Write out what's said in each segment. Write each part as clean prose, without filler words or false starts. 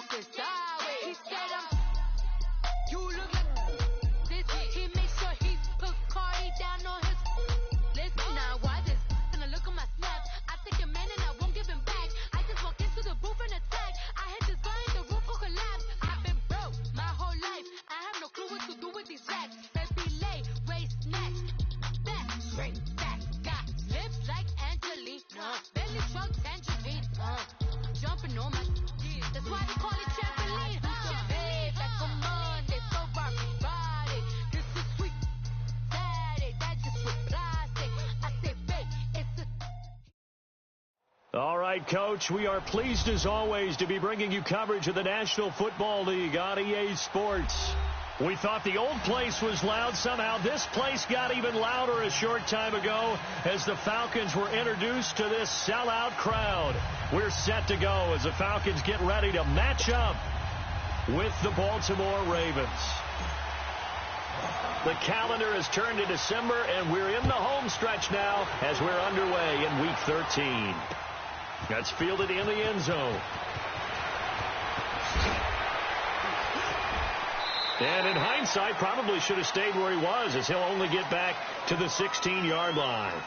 smoking sideways. He said you look like this. He makes sure he put Cardi down on his list. Now why this? Gonna look at my snap. I think a man and I won't give him back. I just walk into the booth and attack. I hit this guy in the roof will collapse. I've been broke my whole life. I have no clue what to do with these racks. Baby lay, waist next. Back, straight back. Got lips like Angelina. Belly shrunk tangerine. Jumping on my that's why they call it trampoline. Babe, like a Monday for everybody. This is sweet Saturday. That's just with plastic. I say, babe, it's a... All right, Coach, we are pleased as always to be bringing you coverage of the National Football League on EA Sports. We thought the old place was loud. Somehow this place got even louder a short time ago as the Falcons were introduced to this sellout crowd. We're set to go as the Falcons get ready to match up with the Baltimore Ravens. The calendar has turned to December, and we're in the home stretch now as we're underway in Week 13. That's fielded in the end zone. And in hindsight, probably should have stayed where he was, as he'll only get back to the 16-yard line.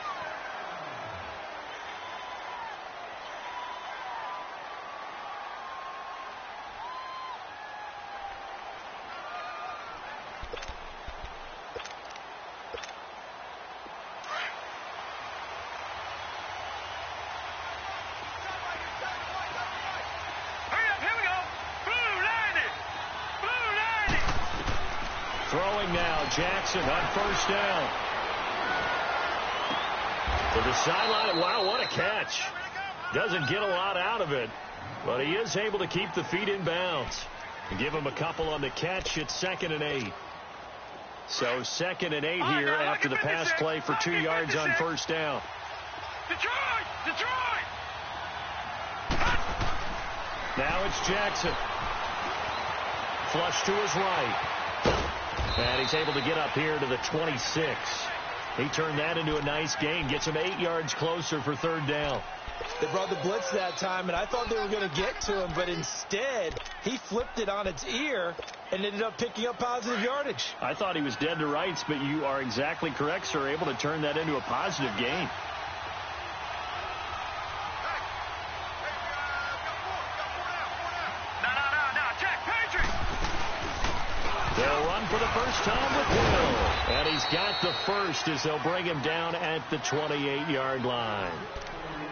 Throwing now, Jackson on first down. To the sideline. Wow, what a catch. Doesn't get a lot out of it, but he is able to keep the feet in bounds. Give him a couple on the catch. It's 2nd and 8. So 2nd and 8 here after the pass play for 2 yards on first down. Detroit! Now it's Jackson. Flush to his right. And he's able to get up here to the 26. He turned that into a nice gain. Gets him 8 yards closer for 3rd down. They brought the blitz that time, and I thought they were going to get to him, but instead he flipped it on its ear and ended up picking up positive yardage. I thought he was dead to rights, but you are exactly correct, sir. Able to turn that into a positive gain. They'll run for the first time with Hill. And he's got the first as they'll bring him down at the 28-yard line.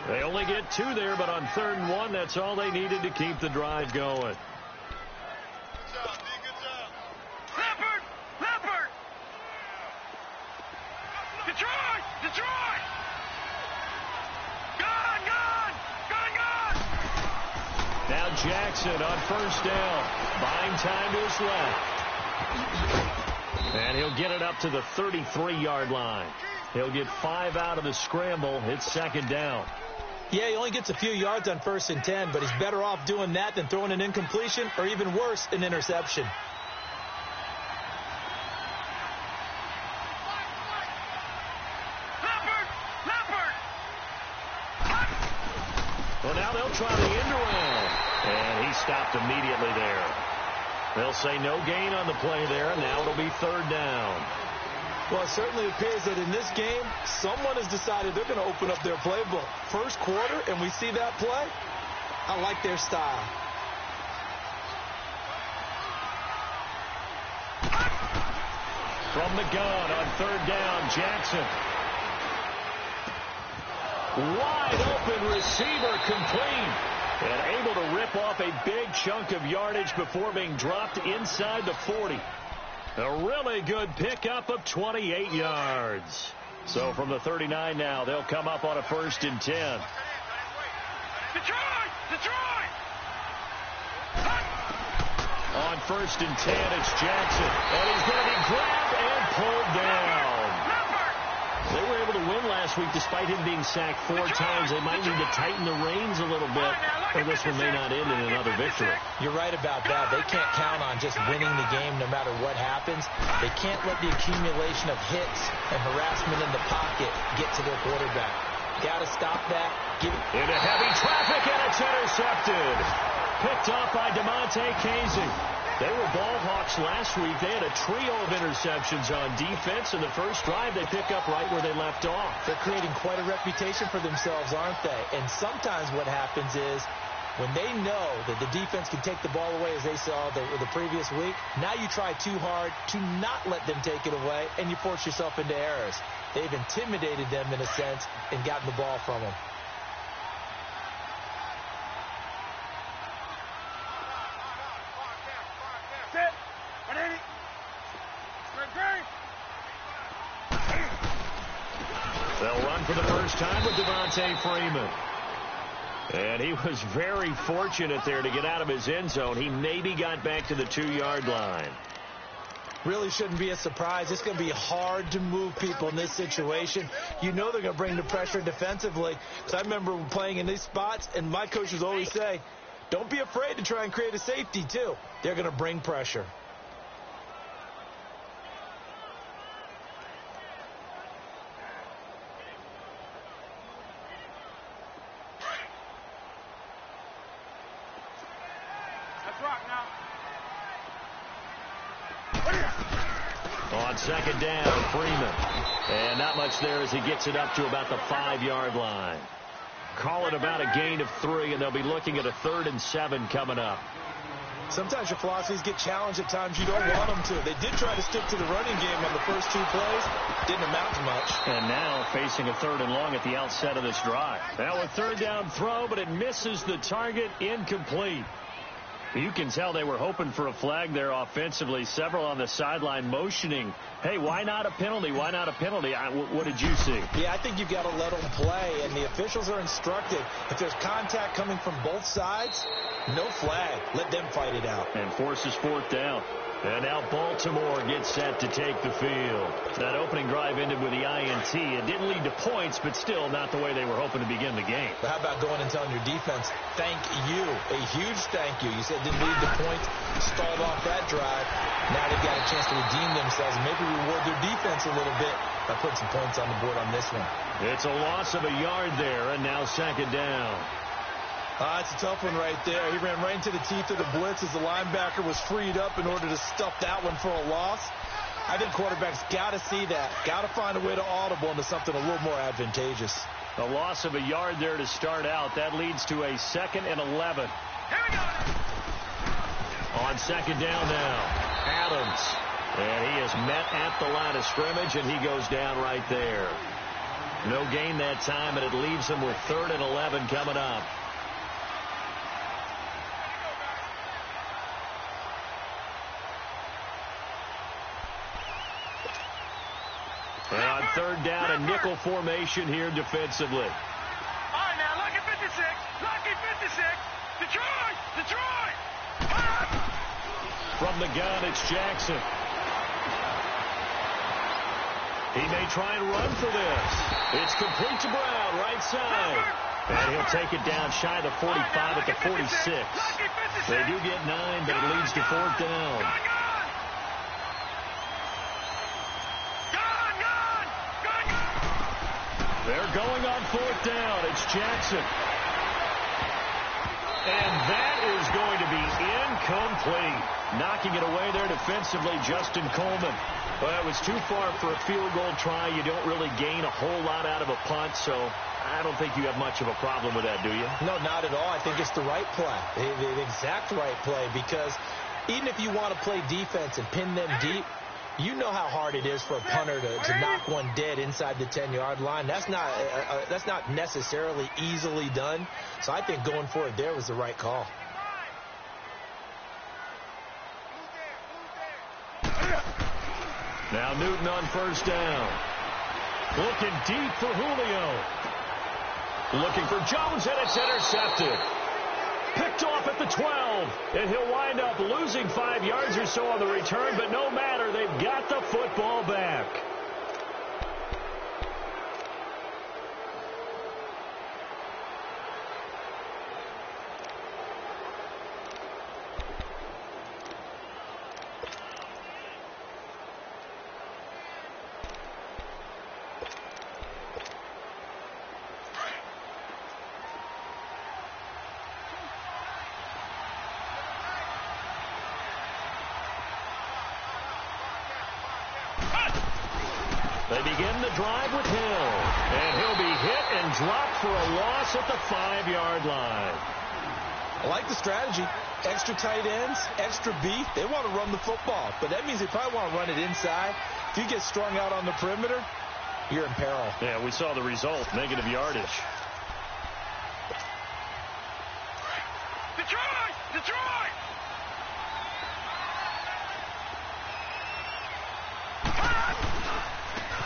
They only get 2 there, but on 3rd and 1, that's all they needed to keep the drive going. Good job, D. Good job. Leopard! Detroit! Gone! Now Jackson on first down. Buying time to his left. And he'll get it up to the 33-yard line. He'll get 5 out of the scramble. It's 2nd down. Yeah, he only gets a few yards on 1st and 10, but he's better off doing that than throwing an incompletion or even worse, an interception. Leopard! Well, now they'll try the end around. And he stopped immediately there. They'll say no gain on the play there. Now it'll be 3rd down. Well, it certainly appears that in this game, someone has decided they're going to open up their playbook. First quarter, and we see that play. I like their style. From the gun on 3rd down, Jackson. Wide open receiver complete. And able to rip off a big chunk of yardage before being dropped inside the 40. A really good pickup of 28 yards. So from the 39 now, they'll come up on a 1st and 10. Detroit! On 1st and 10, it's Jackson. And he's going to be grabbed and pulled down. They were able to win last week despite him being sacked 4 times. They might need to tighten the reins a little bit, or this one may not end in another victory. You're right about that. They can't count on just winning the game no matter what happens. They can't let the accumulation of hits and harassment in the pocket get to their quarterback. Got to stop that. Into heavy traffic, and it's intercepted. picked off by DeMonte Casey. They were ball hawks last week. They had a trio of interceptions on defense. In the first drive, they pick up right where they left off. They're creating quite a reputation for themselves, aren't they? And sometimes what happens is when they know that the defense can take the ball away, as they saw the previous week, now you try too hard to not let them take it away, and you force yourself into errors. They've intimidated them in a sense and gotten the ball from them. They'll run for the first time with Devontae Freeman. And he was very fortunate there to get out of his end zone. He maybe got back to the 2-yard line. Really shouldn't be a surprise. It's going to be hard to move people in this situation. You know they're going to bring the pressure defensively. Because I remember playing in these spots, and my coaches always say, don't be afraid to try and create a safety, too. They're going to bring pressure. On second down, Freeman. And not much there as he gets it up to about the 5-yard line. Call it about a gain of 3, and they'll be looking at a 3rd and 7 coming up. Sometimes your philosophies get challenged at times you don't want them to. They did try to stick to the running game on the first 2 plays. Didn't amount to much. And now facing a 3rd and long at the outset of this drive. Now a 3rd down throw, but it misses the target. Incomplete. You can tell they were hoping for a flag there offensively. Several on the sideline motioning, hey, why not a penalty? Why not a penalty? What did you see? Yeah, I think you've got to let them play, and the officials are instructed. If there's contact coming from both sides, no flag. Let them fight it out. And forces 4th down. And now Baltimore gets set to take the field. That opening drive ended with the INT. It didn't lead to points, but still not the way they were hoping to begin the game. But how about going and telling your defense, thank you, a huge thank you. You said didn't lead to points, stalled off that drive. Now they've got a chance to redeem themselves and maybe reward their defense a little bit by putting some points on the board on this one. It's a loss of a yard there, and now second down. It's a tough one right there. He ran right into the teeth of the blitz as the linebacker was freed up in order to stuff that one for a loss. I think quarterbacks got to see that. Got to find a way to audible into something a little more advantageous. A loss of a yard there to start out. That leads to a 2nd and 11. Here we go. On second down now, Adams. And he is met at the line of scrimmage, and he goes down right there. No gain that time, and it leaves him with 3rd and 11 coming up. And on 3rd down, a nickel formation here defensively. All right, now, lucky 56. Lucky 56. Detroit! Detroit! From the gun, it's Jackson. He may try and run for this. It's complete to Brown, right side. And he'll take it down shy of the 45 at the 46. They do get 9, but it leads to 4th down. They're going on 4th down. It's Jackson. And that is going to be incomplete. Knocking it away there defensively, Justin Coleman. Well, it was too far for a field goal try. You don't really gain a whole lot out of a punt, so I don't think you have much of a problem with that, do you? No, not at all. I think it's the right play, the exact right play, because even if you want to play defense and pin them deep, you know how hard it is for a punter to knock one dead inside the 10-yard line. That's not necessarily easily done. So I think going for it there was the right call. Now Newton on 1st down. Looking deep for Julio. Looking for Jones, and it's intercepted. Picked off at the 12, and he'll wind up losing 5 yards or so on the return, but no matter, they've got the football back. They begin the drive with Hill. And he'll be hit and dropped for a loss at the 5-yard line. I like the strategy. Extra tight ends, extra beef. They want to run the football, but that means they probably want to run it inside. If you get strung out on the perimeter, you're in peril. Yeah, we saw the result, negative yardage. Detroit! Detroit!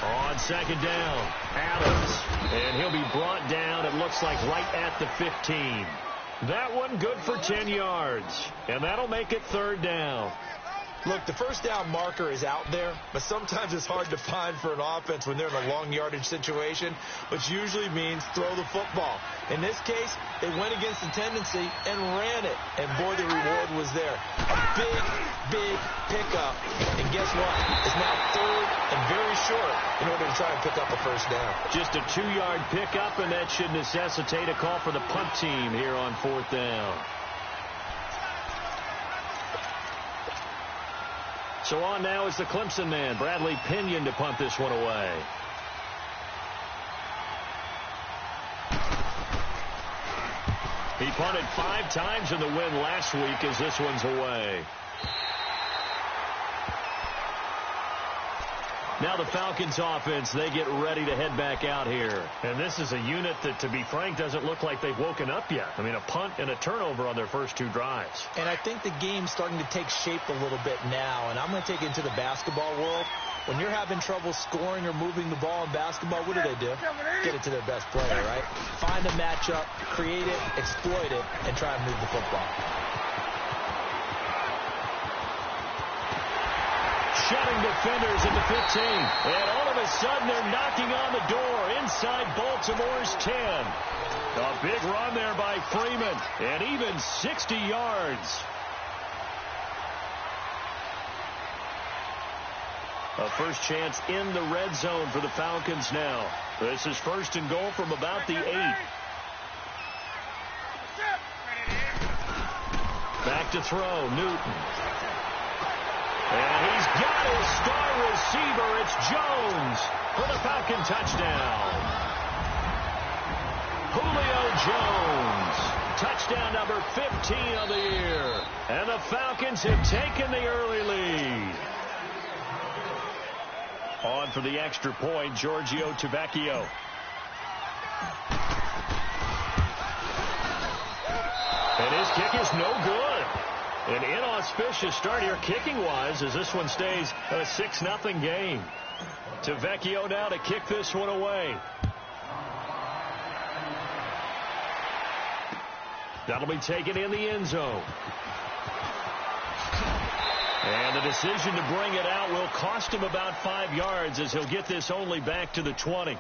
On second down, Adams. And he'll be brought down, it looks like, right at the 15. That one good for 10 yards. And that'll make it third down. Look, the first down marker is out there, but sometimes it's hard to find for an offense when they're in a long yardage situation, which usually means throw the football. In this case, they went against the tendency and ran it, and boy, the reward was there. A big, big pickup, and guess what? It's now third and very short in order to try and pick up a first down. Just a 2-yard pickup, and that should necessitate a call for the punt team here on fourth down. So on now is the Clemson man, Bradley Pinion, to punt this one away. He punted 5 times in the win last week as this one's away. Now the Falcons offense, they get ready to head back out here. And this is a unit that, to be frank, doesn't look like they've woken up yet. I mean, a punt and a turnover on their first 2 drives. And I think the game's starting to take shape a little bit now, and I'm going to take it into the basketball world. When you're having trouble scoring or moving the ball in basketball, what do? Get it to their best player, right? Find a matchup, create it, exploit it, and try and move the football. Shutting defenders at the 15. And all of a sudden, they're knocking on the door inside Baltimore's 10. A big run there by Freeman. And even 60 yards. A first chance in the red zone for the Falcons now. This is first and goal from about the 8. Back to throw, Newton. And he's got his star receiver. It's Jones for the Falcon touchdown. Julio Jones. Touchdown number 15 of the year. And the Falcons have taken the early lead. On for the extra point, Giorgio Tavecchio. And his kick is no good. An inauspicious start here kicking-wise as this one stays a 6-0 game. Tavecchio now to kick this one away. That'll be taken in the end zone. And the decision to bring it out will cost him about 5 yards as he'll get this only back to the 20.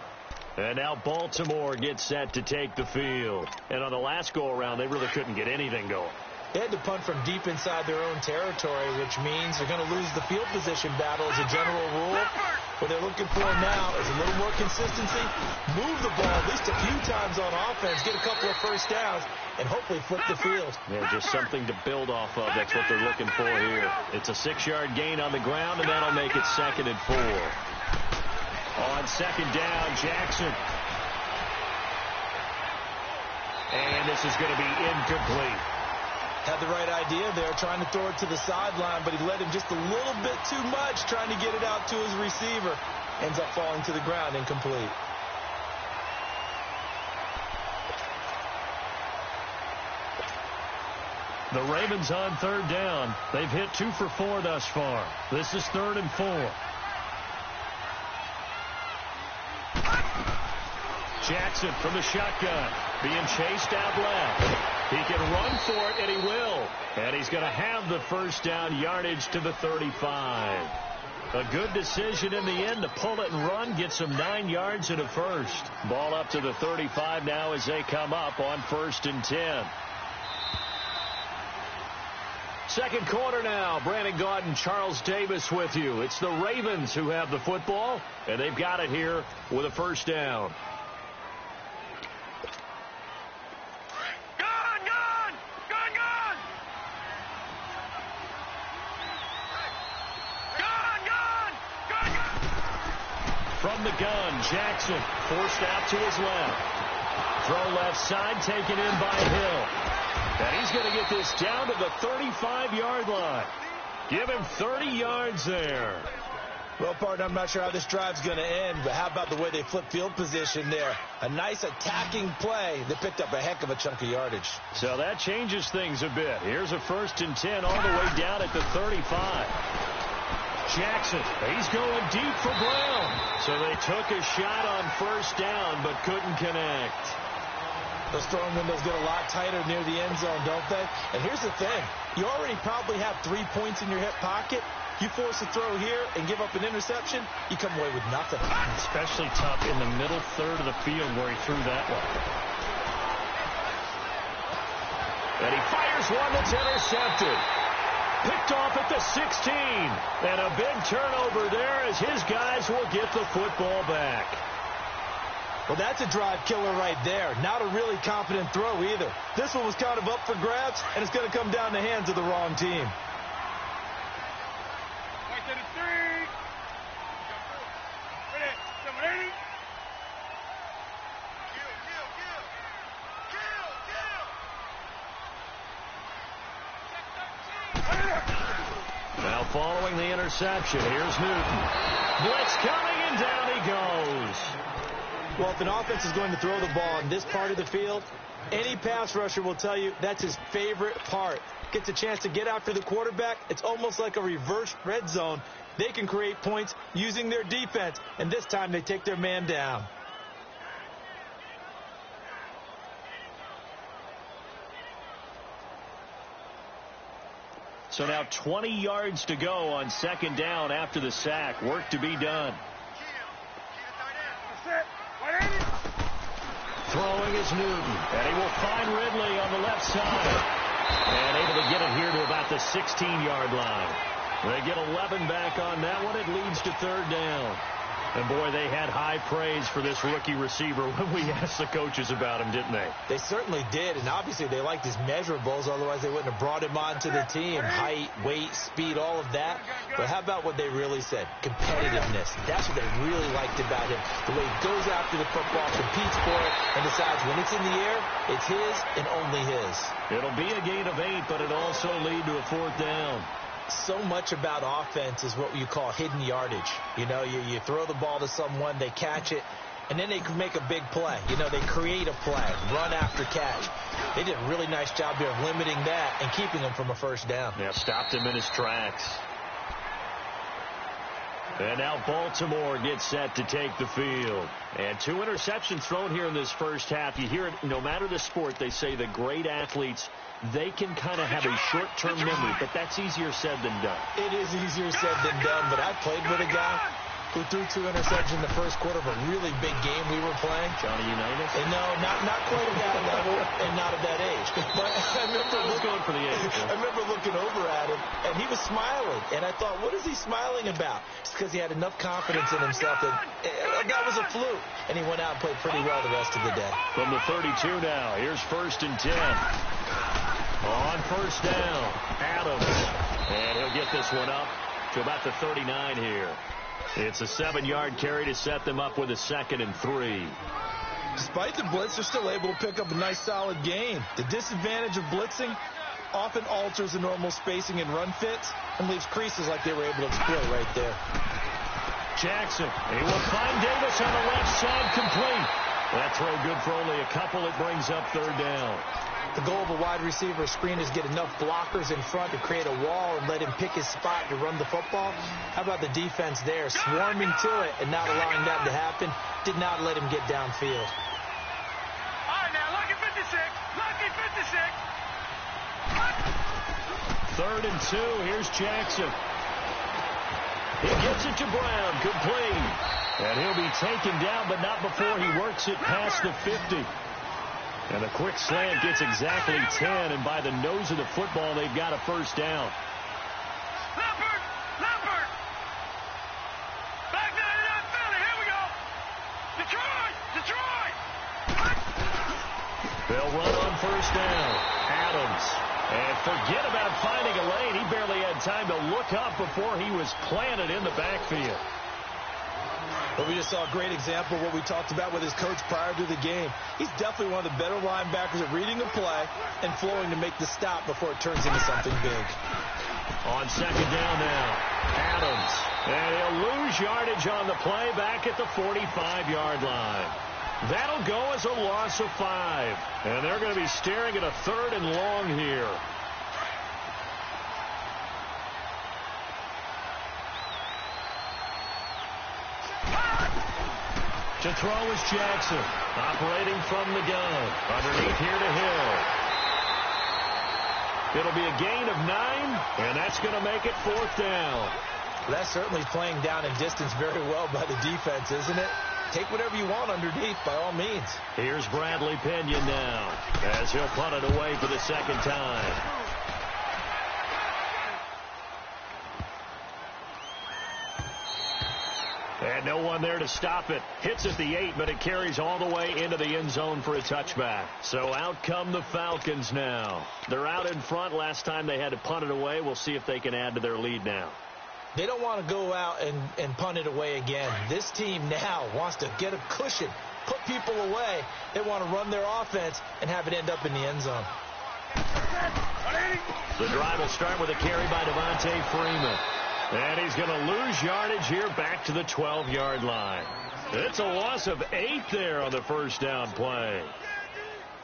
And now Baltimore gets set to take the field. And on the last go-around, they really couldn't get anything going. They had to punt from deep inside their own territory, which means they're going to lose the field position battle as a general rule. What they're looking for now is a little more consistency, move the ball at least a few times on offense, get a couple of first downs, and hopefully flip the field. Yeah, just something to build off of. That's what they're looking for here. It's a 6-yard gain on the ground, and that'll make it 2nd and 4. On second down, Jackson. And this is going to be incomplete. Had the right idea there, trying to throw it to the sideline, but he led him just a little bit too much, trying to get it out to his receiver. Ends up falling to the ground, incomplete. The Ravens on third down. They've hit 2 for 4 thus far. This is 3rd and 4. Jackson from the shotgun, being chased out left. He can run for it, and he will. And he's going to have the first down yardage to the 35. A good decision in the end to pull it and run, get some 9 yards and a first. Ball up to the 35 now as they come up on 1st and 10. Second quarter now. Brandon Gaudin, Charles Davis with you. It's the Ravens who have the football, and they've got it here with a first down. From the gun, Jackson forced out to his left. Throw left side, taken in by Hill. And he's going to get this down to the 35-yard line. Give him 30 yards there. Well, partner, I'm not sure how this drive's going to end, but how about the way they flip field position there? A nice attacking play that picked up a heck of a chunk of yardage. So that changes things a bit. Here's a 1st and 10 all the way down at the 35. Jackson, he's going deep for Brown. So they took a shot on 1st down, but couldn't connect. Those throwing windows get a lot tighter near the end zone, don't they? And here's the thing. You already probably have 3 points in your hip pocket. You force a throw here and give up an interception, you come away with nothing. Especially tough in the middle third of the field where he threw that one. And he fires one that's intercepted. Picked off at the 16. And a big turnover there as his guys will get the football back. Well, that's a drive killer right there. Not a really confident throw either. This one was kind of up for grabs, and it's going to come down the hands of the wrong team. Now following the interception, here's Newton. Blitz coming, and down he goes. Well, if an offense is going to throw the ball in this part of the field, any pass rusher will tell you that's his favorite part. Gets a chance to get after the quarterback. It's almost like a reverse red zone. They can create points using their defense, and this time they take their man down. So now 20 yards to go on 2nd down after the sack. Work to be done. Throwing is Newton, and he will find Ridley on the left side. And able to get it here to about the 16-yard line. They get 11 back on that one. It leads to 3rd down. And, boy, they had high praise for this rookie receiver when we asked the coaches about him, didn't they? They certainly did, and obviously they liked his measurables. Otherwise, they wouldn't have brought him onto the team. Height, weight, speed, all of that. But how about what they really said? Competitiveness. That's what they really liked about him. The way he goes after the football, competes for it, and decides when it's in the air, it's his and only his. It'll be a gain of 8, but it'll also lead to a 4th down. So much about offense is what you call hidden yardage. You know, you throw the ball to someone, they catch it, and then they can make a big play. You know, they create a play, run after catch. They did a really nice job here of limiting that and keeping him from a 1st down. Yeah, stopped him in his tracks. And now Baltimore gets set to take the field. And 2 interceptions thrown here in this first half. You hear it, no matter the sport, they say the great athletes, they can kind of have a short-term memory, but that's easier said than done. It is easier said than done, but I played with a guy who threw 2 interceptions in the first quarter of a really big game we were playing. Johnny Unitas? And no, not quite at that level and not at that age. But I remember looking over at him, and he was smiling. And I thought, what is he smiling about? It's because he had enough confidence in himself that was a fluke. And he went out and played pretty well the rest of the day. From the 32 now, here's 1st and 10. On 1st down, Adams. And he'll get this one up to about the 39 here. It's a 7-yard carry to set them up with a 2nd and 3. Despite the blitz, they're still able to pick up a nice, solid gain. The disadvantage of blitzing often alters the normal spacing and run fits and leaves creases like they were able to exploit right there. Jackson, he will find Davis on the left side, complete. That throw good for only a couple. It brings up 3rd down. The goal of a wide receiver screen is get enough blockers in front to create a wall and let him pick his spot to run the football. How about the defense there, swarming to it and not allowing that to happen? Did not let him get downfield. All right, now, lucky 56. Lucky 56. 3rd and 2. Here's Jackson. He gets it to Brown, complete. And he'll be taken down, but not before he works it past the 50. And the quick slant gets exactly 10, and by the nose of the football, they've got a 1st down. Leopard! Back 99 Philly, here we go! Detroit! They'll run on 1st down. Adams. And forget about finding a lane. He barely had time to look up before he was planted in the backfield. But we just saw a great example of what we talked about with his coach prior to the game. He's definitely one of the better linebackers at reading the play and flowing to make the stop before it turns into something big. On second down now, Adams. And he'll lose yardage on the play back at the 45-yard line. That'll go as a loss of 5. And they're going to be staring at a 3rd and long here. To throw is Jackson, operating from the gun. Underneath here to Hill. It'll be a gain of 9, and that's going to make it 4th down. That's certainly playing down in distance very well by the defense, isn't it? Take whatever you want underneath, by all means. Here's Bradley Pinion now, as he'll punt it away for the second time. And no one there to stop it. Hits at the 8, but it carries all the way into the end zone for a touchback. So out come the Falcons now. They're out in front. Last time they had to punt it away. We'll see if they can add to their lead now. They don't want to go out and punt it away again. This team now wants to get a cushion, put people away. They want to run their offense and have it end up in the end zone. The drive will start with a carry by Devontae Freeman. And he's going to lose yardage here back to the 12-yard line. It's a loss of 8 there on the first down play.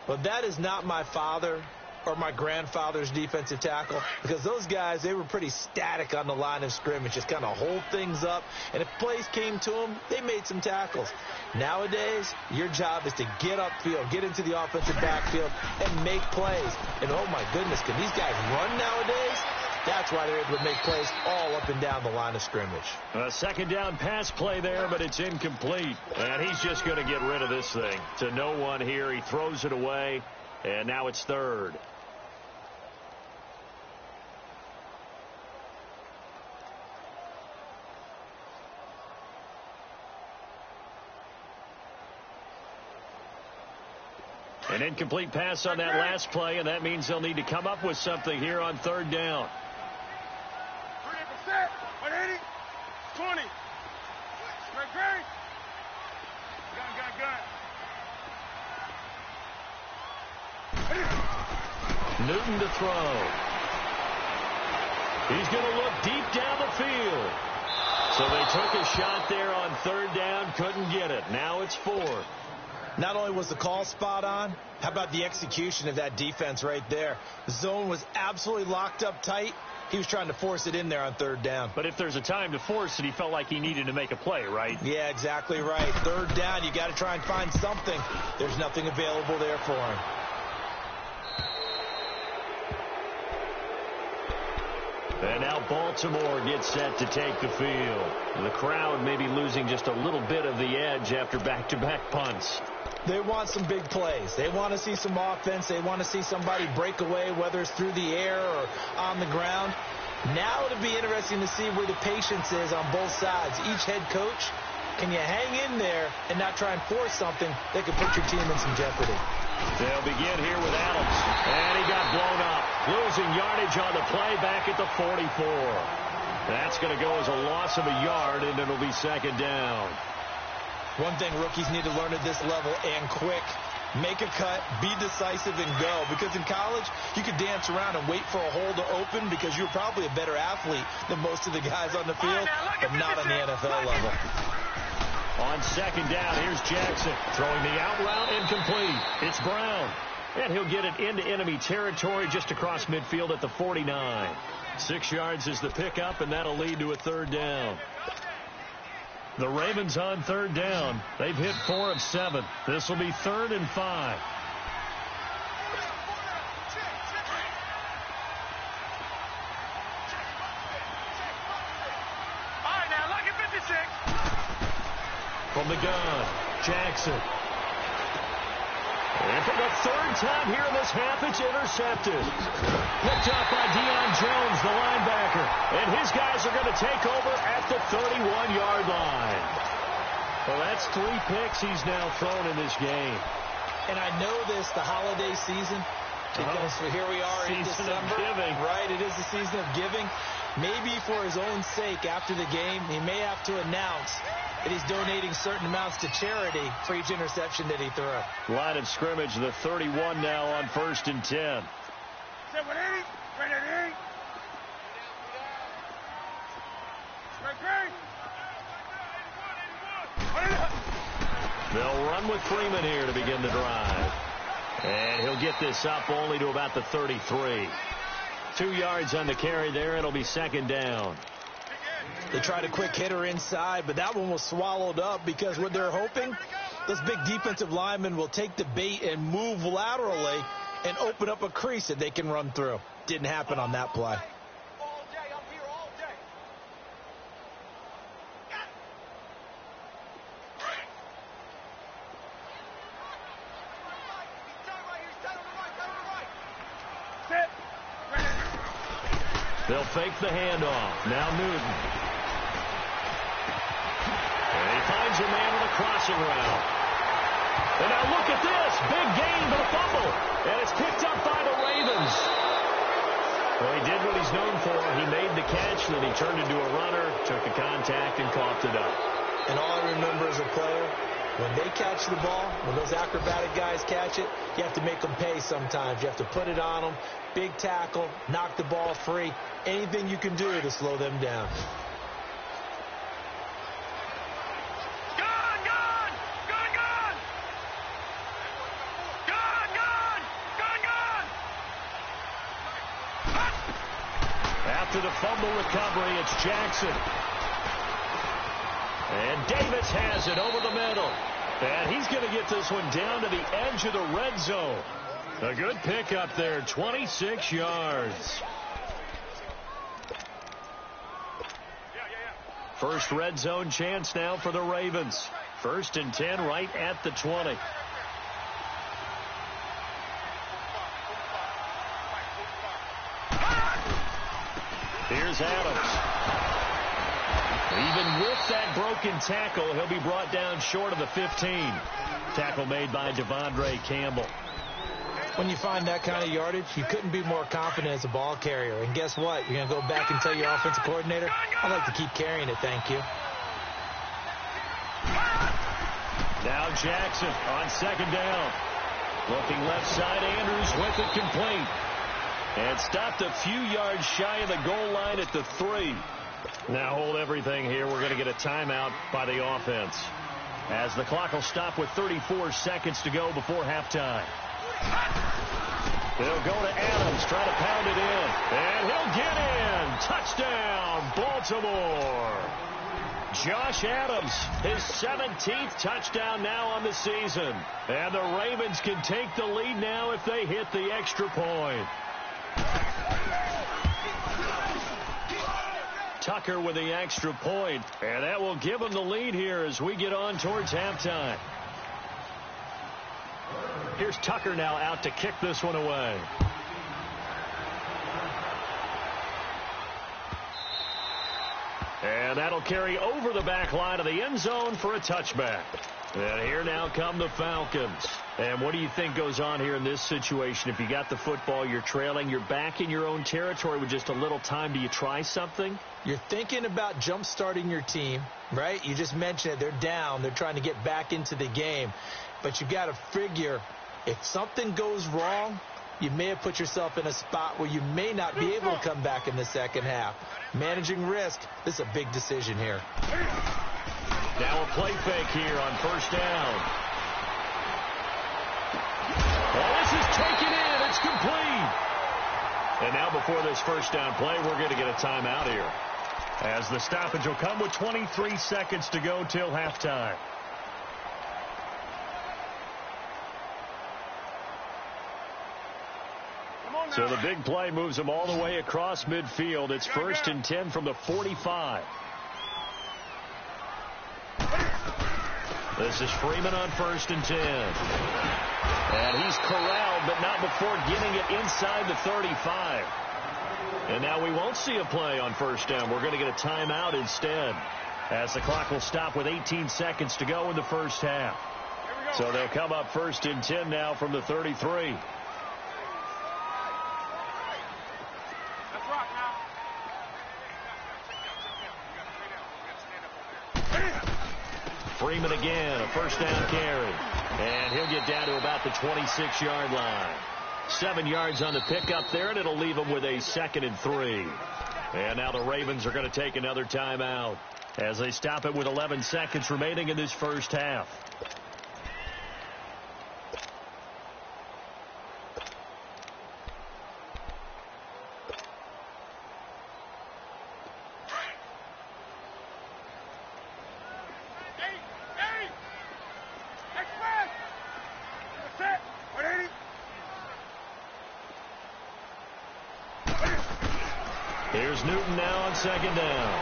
But that is not my father or my grandfather's defensive tackle, because those guys, they were pretty static on the line of scrimmage, just kind of hold things up, and if plays came to them, they made some tackles. Nowadays, your job is to get upfield, get into the offensive backfield, and make plays. And oh my goodness, can these guys run nowadays? That's why they're able to make plays all up and down the line of scrimmage. A second down pass play there, but it's incomplete. And he's just going to get rid of this thing. To no one here. He throws it away, and now it's 3rd. An incomplete pass on that last play, and that means they'll need to come up with something here on 3rd down. 180, 20. Great. Gun. Newton to throw. He's going to look deep down the field. So they took a shot there on 3rd down, couldn't get it. Now it's 4. Not only was the call spot on, how about the execution of that defense right there? The zone was absolutely locked up tight. He was trying to force it in there on 3rd down. But if there's a time to force it, he felt like he needed to make a play, right? Yeah, exactly right. 3rd down, you got to try and find something. There's nothing available there for him. And now Baltimore gets set to take the field. The crowd may be losing just a little bit of the edge after back-to-back punts. They want some big plays. They want to see some offense. They want to see somebody break away, whether it's through the air or on the ground. Now it'll be interesting to see where the patience is on both sides. Each head coach, can you hang in there and not try and force something that could put your team in some jeopardy? They'll begin here with Adams. And he got blown up. Losing yardage on the play back at the 44. That's going to go as a loss of a yard, and it'll be 2nd down. One thing rookies need to learn at this level, and quick, make a cut, be decisive, and go. Because in college, you could dance around and wait for a hole to open because you're probably a better athlete than most of the guys on the field, but not on the NFL level. On 2nd down, here's Jackson throwing the out route, incomplete. It's Brown, and he'll get it into enemy territory just across midfield at the 49. 6 yards is the pickup, and that'll lead to a 3rd down. The Ravens on 3rd down. They've hit 4 of 7. This will be 3rd and 5. All right, now, lucky 56. From the gun, Jackson. And for the 3rd time here in this half, it's intercepted. Picked up by Deion Jones, the linebacker. And his guys are going to take over at the 31-yard line. Well, that's 3 picks he's now thrown in this game. And I know this, the holiday season, because here we are in December. Season of giving. Right, it is the season of giving. Maybe for his own sake after the game, he may have to announce and he's donating certain amounts to charity for each interception that he threw. Line of scrimmage, the 31 now on 1st and 10. They'll run with Freeman here to begin the drive. And he'll get this up only to about the 33. 2 yards on the carry there. It'll be 2nd down. They tried a quick hitter inside, but that one was swallowed up because what they're hoping, this big defensive lineman will take the bait and move laterally and open up a crease that they can run through. Didn't happen on that play. They'll fake the handoff. Now Newton. And he finds a man on a crossing route. And now look at this. Big gain, but a fumble. And it's picked up by the Ravens. Well, he did what he's known for. He made the catch, then he turned into a runner, took the contact, and coughed it up. And all I remember as a player, when they catch the ball, when those acrobatic guys catch it, you have to make them pay sometimes. You have to put it on them. Big tackle, knock the ball free. Anything you can do to slow them down. After the fumble recovery, it's Jackson. And Davis has it over the middle. And he's going to get this one down to the edge of the red zone. A good pickup there, 26 yards. First red zone chance now for the Ravens. 1st and 10 right at the 20. Here's Adams. Even with that broken tackle, he'll be brought down short of the 15. Tackle made by Devondre Campbell. When you find that kind of yardage, you couldn't be more confident as a ball carrier. And guess what? You're going to go back and tell your offensive coordinator, I'd like to keep carrying it, thank you. Now Jackson on 2nd down. Looking left side, Andrews with it complete. And stopped a few yards shy of the goal line at the 3. Now hold everything here. We're going to get a timeout by the offense, as the clock will stop with 34 seconds to go before halftime. They'll go to Adams, try to pound it in. And he'll get in. Touchdown, Baltimore. Josh Adams, his 17th touchdown now on the season. And the Ravens can take the lead now if they hit the extra point. Tucker with the extra point, and that will give them the lead here as we get on towards halftime. Here's Tucker now out to kick this one away. And that'll carry over the back line of the end zone for a touchback. And here now come the Falcons. And what do you think goes on here in this situation? If you got the football, you're trailing, you're back in your own territory with just a little time. Do you try something? You're thinking about jump-starting your team, right? You just mentioned it. They're down. They're trying to get back into the game. But you got to figure, if something goes wrong, you may have put yourself in a spot where you may not be able to come back in the second half. Managing risk, this is a big decision here. Now a play fake here on 1st down. Well, this is taken in. It's complete. And now before this 1st down play, we're going to get a timeout here, as the stoppage will come with 23 seconds to go till halftime. So the big play moves them all the way across midfield. It's 1st and 10 from the 45. This is Freeman on 1st and 10. And he's corralled, but not before getting it inside the 35. And now we won't see a play on 1st down. We're going to get a timeout instead, as the clock will stop with 18 seconds to go in the first half. So they'll come up 1st and 10 now from the 33. Freeman again, a first down carry. And he'll get down to about the 26-yard line. 7 yards on the pickup there, and it'll leave him with a 2nd and 3. And now the Ravens are going to take another timeout as they stop it with 11 seconds remaining in this first half. Here's Newton now on 2nd down.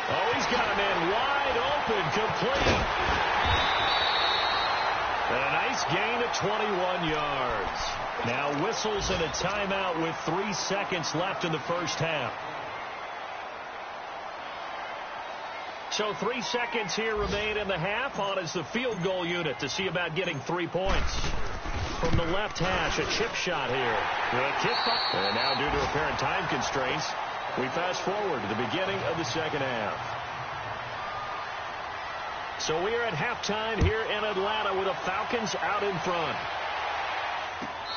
Oh, he's got a man wide open, complete. And a nice gain of 21 yards. Now whistles and a timeout with 3 seconds left in the first half. So 3 seconds here remain in the half. On is the field goal unit to see about getting 3 points. From the left hash, a chip shot here. The kick up. And now due to apparent time constraints, we fast forward to the beginning of the second half. So we are at halftime here in Atlanta with the Falcons out in front.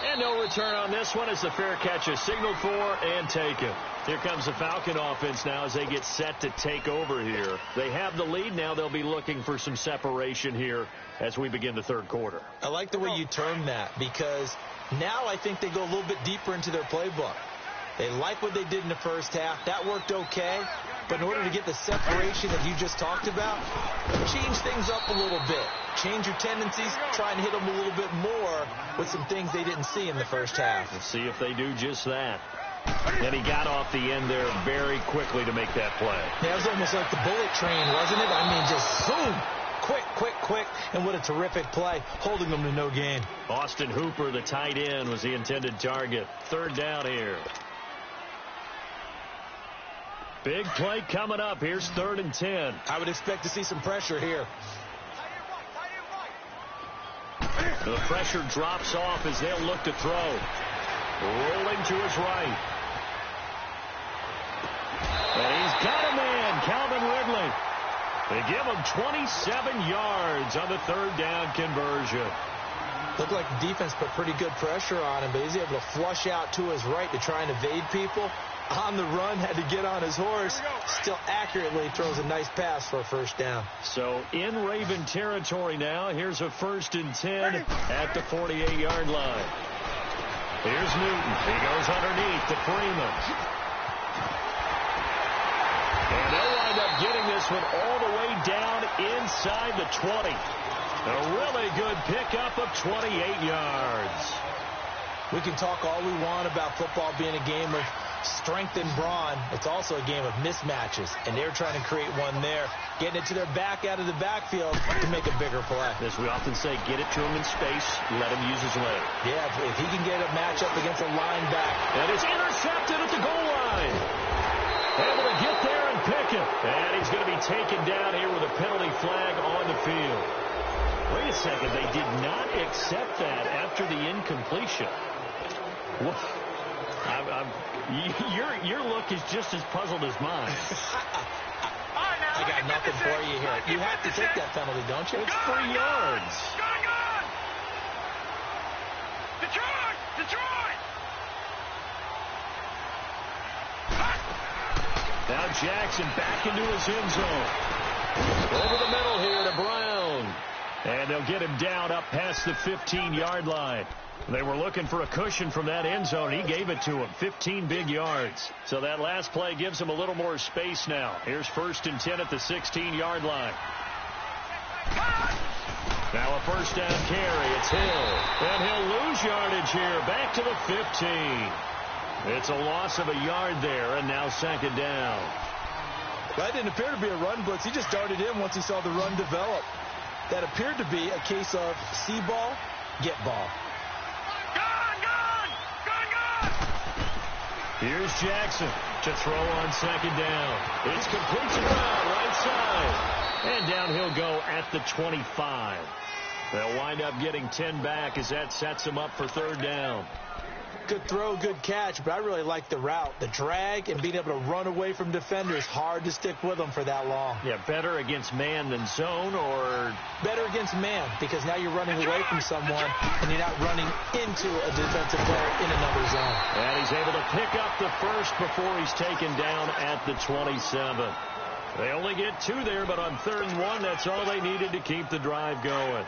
And no return on this one as the fair catch is signaled for and taken. Here comes the Falcon offense now as they get set to take over here. They have the lead. Now they'll be looking for some separation here as we begin the third quarter. I like the way you termed that because now I think they go a little bit deeper into their playbook. They like what they did in the first half. That worked okay. But in order to get the separation that you just talked about, change things up a little bit. Change your tendencies. Try and hit them a little bit more with some things they didn't see in the first half. Let's see if they do just that. And he got off the end there very quickly to make that play. Yeah, it was almost like the bullet train, wasn't it? I mean, just zoom. Quick, quick, quick. And what a terrific play, holding them to no gain. Austin Hooper, the tight end, was the intended target. 3rd down here. Big play coming up. Here's 3rd and 10. I would expect to see some pressure here. The pressure drops off as they'll look to throw. Rolling to his right. And he's got a man, Calvin Ridley. They give him 27 yards on the 3rd down conversion. Looked like the defense put pretty good pressure on him, but he's able to flush out to his right to try and evade people. On the run, had to get on his horse. Still accurately throws a nice pass for a 1st down. So in Raven territory now. Here's a 1st and 10 at the 48-yard line. Here's Newton. He goes underneath to Freeman. And they'll wind up getting this one all the way down inside the 20. A really good pickup of 28 yards. We can talk all we want about football being a game of strength and brawn. It's also a game of mismatches, and they're trying to create one there, getting it to their back out of the backfield to make a bigger play. As we often say, get it to him in space, let him use his leg. Yeah, if he can get a matchup against a linebacker. And it's intercepted at the goal line. Able to get there and pick it. And he's going to be taken down here with a penalty flag on the field. Wait a second, they did not accept that after the incompletion. Your look is just as puzzled as mine. I got nothing for you here. You have to take that penalty, don't you? It's 3 yards. Gone! Detroit! Detroit! Now Jackson back into his end zone. Over the middle here to Brown. And they'll get him down up past the 15-yard line. They were looking for a cushion from that end zone. He gave it to him. 15 big yards. So that last play gives him a little more space now. Here's 1st and 10 at the 16-yard line. Now a 1st down carry. It's Hill. And he'll lose yardage here. Back to the 15. It's a loss of a yard there, and now 2nd down. That didn't appear to be a run blitz. He just darted in once he saw the run develop. That appeared to be a case of see ball, get ball. Here's Jackson to throw on 2nd down. It's complete to Brown, right side. And down he'll go at the 25. They'll wind up getting 10 back as that sets them up for 3rd down. Good throw, good catch, but I really like the route. The drag and being able to run away from defenders, hard to stick with them for that long. Yeah, better against man than zone, or... Better against man, because now you're running away from someone and you're not running into a defensive player in another zone. And he's able to pick up the first before he's taken down at the 27. They only get 2 there, but on 3rd and 1, that's all they needed to keep the drive going.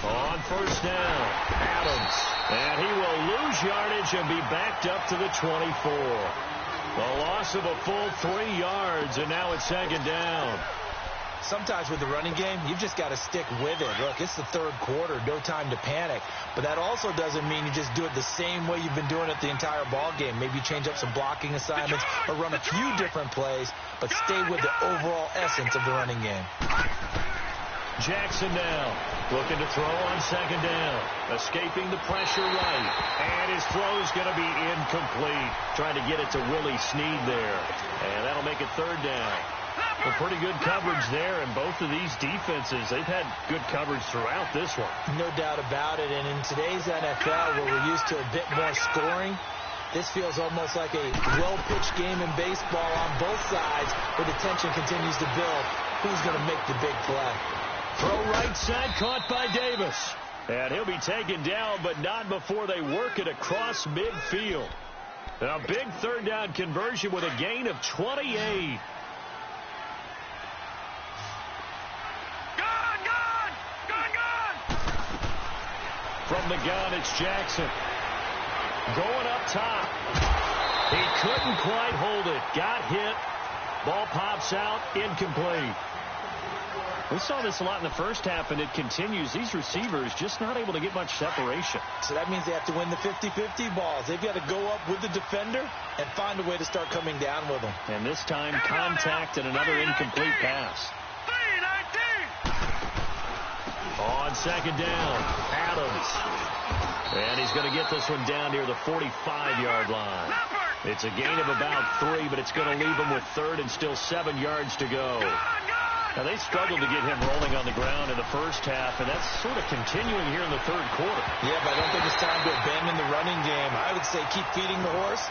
On 1st down, Adams. And he will lose yardage and be backed up to the 24. A loss of a full 3 yards, and now it's 2nd down. Sometimes with the running game, you've just got to stick with it. Look, it's the 3rd quarter, no time to panic. But that also doesn't mean you just do it the same way you've been doing it the entire ball game. Maybe change up some blocking assignments or run a few different plays, but stay with the overall essence of the running game. Jackson now, looking to throw on 2nd down. Escaping the pressure right. And his throw's going to be incomplete. Trying to get it to Willie Snead there. And that'll make it 3rd down. Well, pretty good coverage there, and both of these defenses, they've had good coverage throughout this one. No doubt about it, and in today's NFL, where we're used to a bit more scoring, this feels almost like a well-pitched game in baseball on both sides, where the tension continues to build. Who's going to make the big play? Throw right side, caught by Davis. And he'll be taken down, but not before they work it across midfield. A big 3rd down conversion with a gain of 28. From the gun, it's Jackson. Going up top. He couldn't quite hold it. Got hit. Ball pops out. Incomplete. We saw this a lot in the first half, and it continues. These receivers just not able to get much separation. So that means they have to win the 50-50 balls. They've got to go up with the defender and find a way to start coming down with them. And this time, contact and another incomplete pass. On 2nd down, Adams. And he's going to get this one down near the 45-yard line. It's a gain of about 3, but it's going to leave him with 3rd and still 7 yards to go. Now, they struggled to get him rolling on the ground in the first half, and that's sort of continuing here in the 3rd quarter. Yeah, but I don't think it's time to abandon the running game. I would say keep feeding the horse,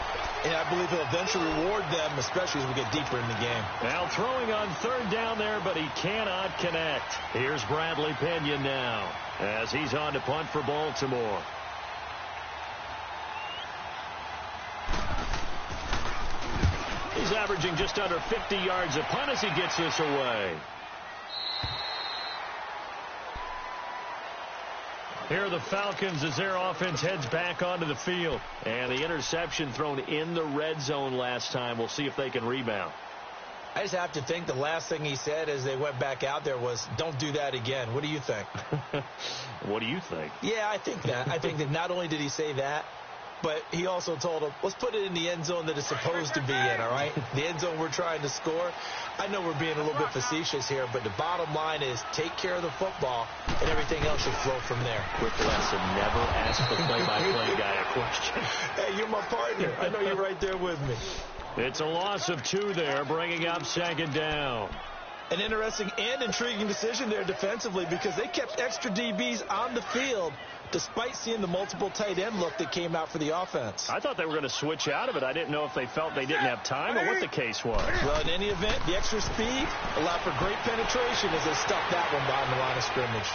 and I believe he'll eventually reward them, especially as we get deeper in the game. Now throwing on 3rd down there, but he cannot connect. Here's Bradley Pena now as he's on to punt for Baltimore. He's averaging just under 50 yards a punt as he gets this away. Here are the Falcons as their offense heads back onto the field. And the interception thrown in the red zone last time. We'll see if they can rebound. I just have to think the last thing he said as they went back out there was, don't do that again. What do you think? What do you think? Yeah, I think that. I think that not only did he say that, but he also told him, let's put it in the end zone that it's supposed to be in, all right? The end zone we're trying to score. I know we're being a little bit facetious here, but the bottom line is take care of the football, and everything else should flow from there. Quick lesson, never ask the play-by-play guy a question. Hey, you're my partner. I know you're right there with me. It's a loss of 2 there, bringing up 2nd down. An interesting and intriguing decision there defensively because they kept extra DBs on the field despite seeing the multiple tight end look that came out for the offense. I thought they were going to switch out of it. I didn't know if they felt they didn't have time or what the case was. Well, in any event, the extra speed allowed for great penetration as they stuffed that one behind the line of scrimmage.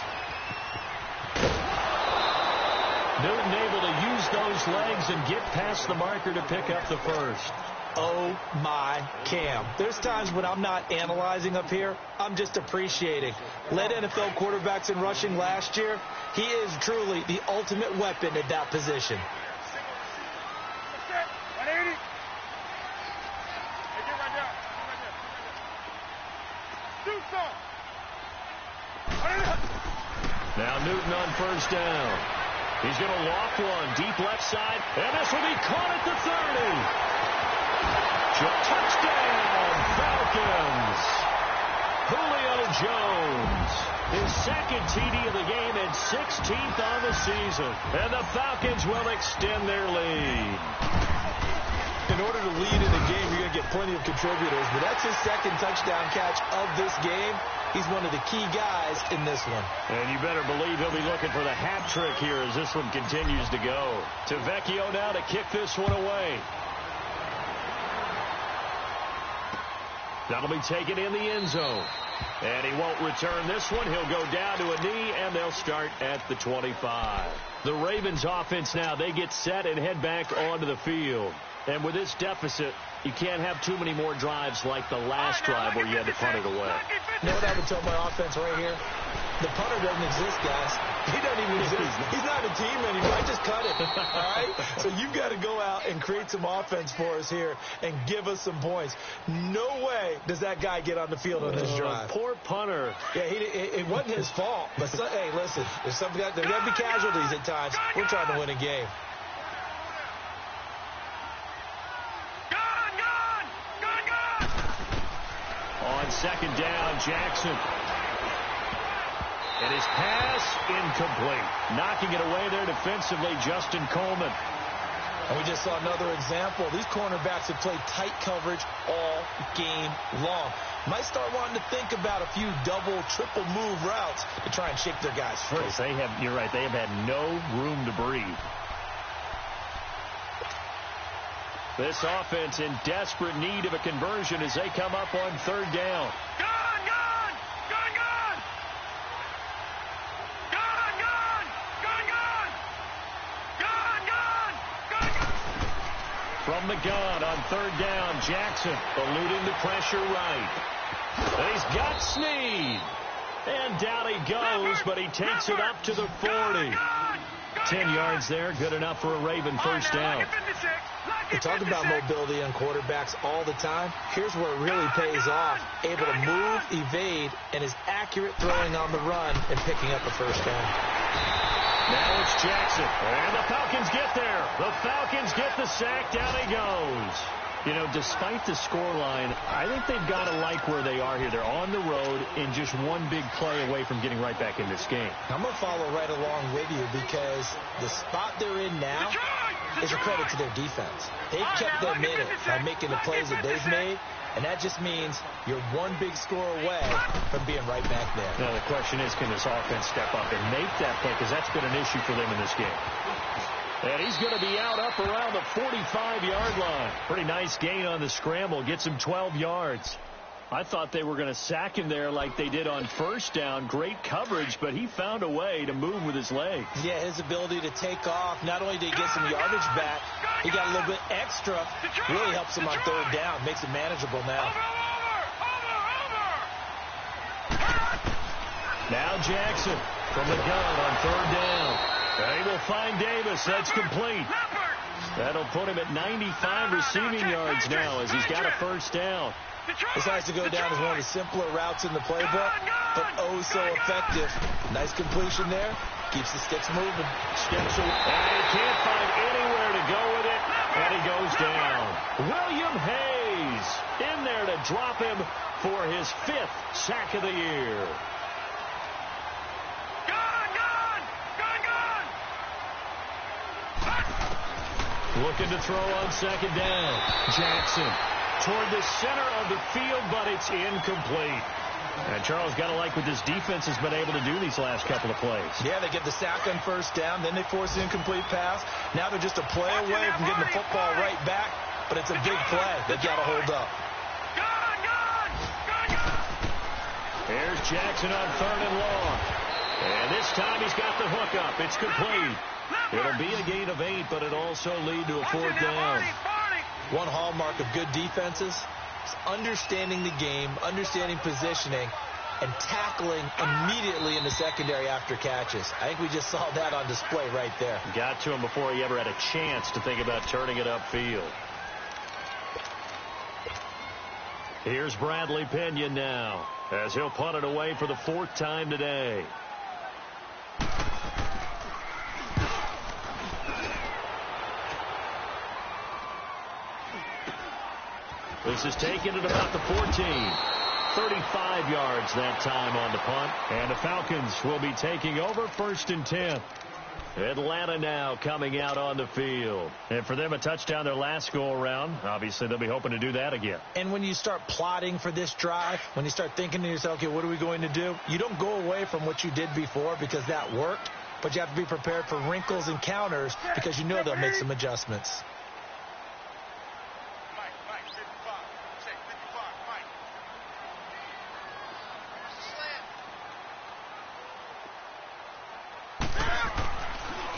Newton able to use those legs and get past the marker to pick up the first. Oh, my Cam. There's times when I'm not analyzing up here. I'm just appreciating. Led NFL quarterbacks in rushing last year. He is truly the ultimate weapon at that position. Now Newton on 1st down. He's going to loft one deep left side, and this will be caught at the 30. Touchdown, Falcons. Julio Jones His second TD of the game and 16th on the season. And the Falcons will extend their lead. In order to lead in a game, you're going to get plenty of contributors, but that's his second touchdown catch of this game. He's one of the key guys in this one. And you better believe he'll be looking for the hat trick here as this one continues to go. To Vecchio now to kick this one away. That'll be taken in the end zone. And he won't return this one. He'll go down to a knee, and they'll start at the 25. The Ravens offense now, they get set and head back onto the field. And with this deficit, you can't have too many more drives like the last drive where you had to punt it away. You know what I would tell my offense right here? The punter doesn't exist, guys. He doesn't even exist. He's not a team anymore. I just cut it. All right? So you've got to go out and create some offense for us here and give us some points. No way does that guy get on the field on this drive. Poor punter. Yeah, it wasn't his fault. But, hey, listen, there's got to be casualties at times. We're trying to win a game. On second down, Jackson. And his pass incomplete. Knocking it away there defensively, Justin Coleman. And we just saw another example. These cornerbacks have played tight coverage all game long. Might start wanting to think about a few double, triple move routes to try and shake their guys free. You're right, they have had no room to breathe. This offense in desperate need of a conversion as they come up on third down. From the gun on third down, Jackson eluding the pressure right. And he's got Snead. And down he goes, but he takes it up to the 40. 10 yards there, good enough for a Raven first down. We talk about mobility on quarterbacks all the time. Here's where it really pays off. Able to move, evade, and is accurate throwing on the run and picking up the first down. Now it's Jackson. And the Falcons get there. The Falcons get the sack. Down he goes. You know, despite the scoreline, I think they've got to like where they are here. They're on the road and just one big play away from getting right back in this game. I'm going to follow right along with you because the spot they're in now is a credit to their defense. They've kept them in it by making the plays that they've made, and that just means you're one big score away from being right back there. Now, the question is, can this offense step up and make that play? Because that's been an issue for them in this game. And he's going to be out up around the 45-yard line. Pretty nice gain on the scramble. Gets him 12 yards. I thought they were going to sack him there like they did on first down. Great coverage, but he found a way to move with his legs. Yeah, his ability to take off. Not only did he get some yardage back, he got a little bit extra. Really helps him on third down. Makes it manageable now. Now Jackson from the gun on third down. They will find Davis. That's complete. That'll put him at 95 receiving yards now as he's got a first down. This has to go down as one of the simpler routes in the playbook, but oh so effective. Nice completion there. Keeps the sticks moving. Steps away. And he can't find anywhere to go with it. And he goes down. William Hayes in there to drop him for his 5th sack of the year. Looking to throw on second down. Jackson toward the center of the field, but it's incomplete. And Charles, got to like what this defense has been able to do these last couple of plays. Yeah, they get the sack on first down, then they force the incomplete pass. Now they're just a play away from getting the football right back, but it's a big play. They've got to hold up. Here's Jackson on third and long. And this time he's got the hook up. It's complete. It'll be a gain of 8, but it'll also lead to a fourth down. One hallmark of good defenses is understanding the game, understanding positioning, and tackling immediately in the secondary after catches. I think we just saw that on display right there. Got to him before he ever had a chance to think about turning it upfield. Here's Bradley Pinion now as he'll punt it away for the 4th time today. This is taken at about the 14. 35 yards that time on the punt. And the Falcons will be taking over 1st and 10. Atlanta now coming out on the field. And for them, a touchdown their last go-around. Obviously, they'll be hoping to do that again. And when you start plotting for this drive, when you start thinking to yourself, okay, what are we going to do? You don't go away from what you did before because that worked. But you have to be prepared for wrinkles and counters because you know they'll make some adjustments.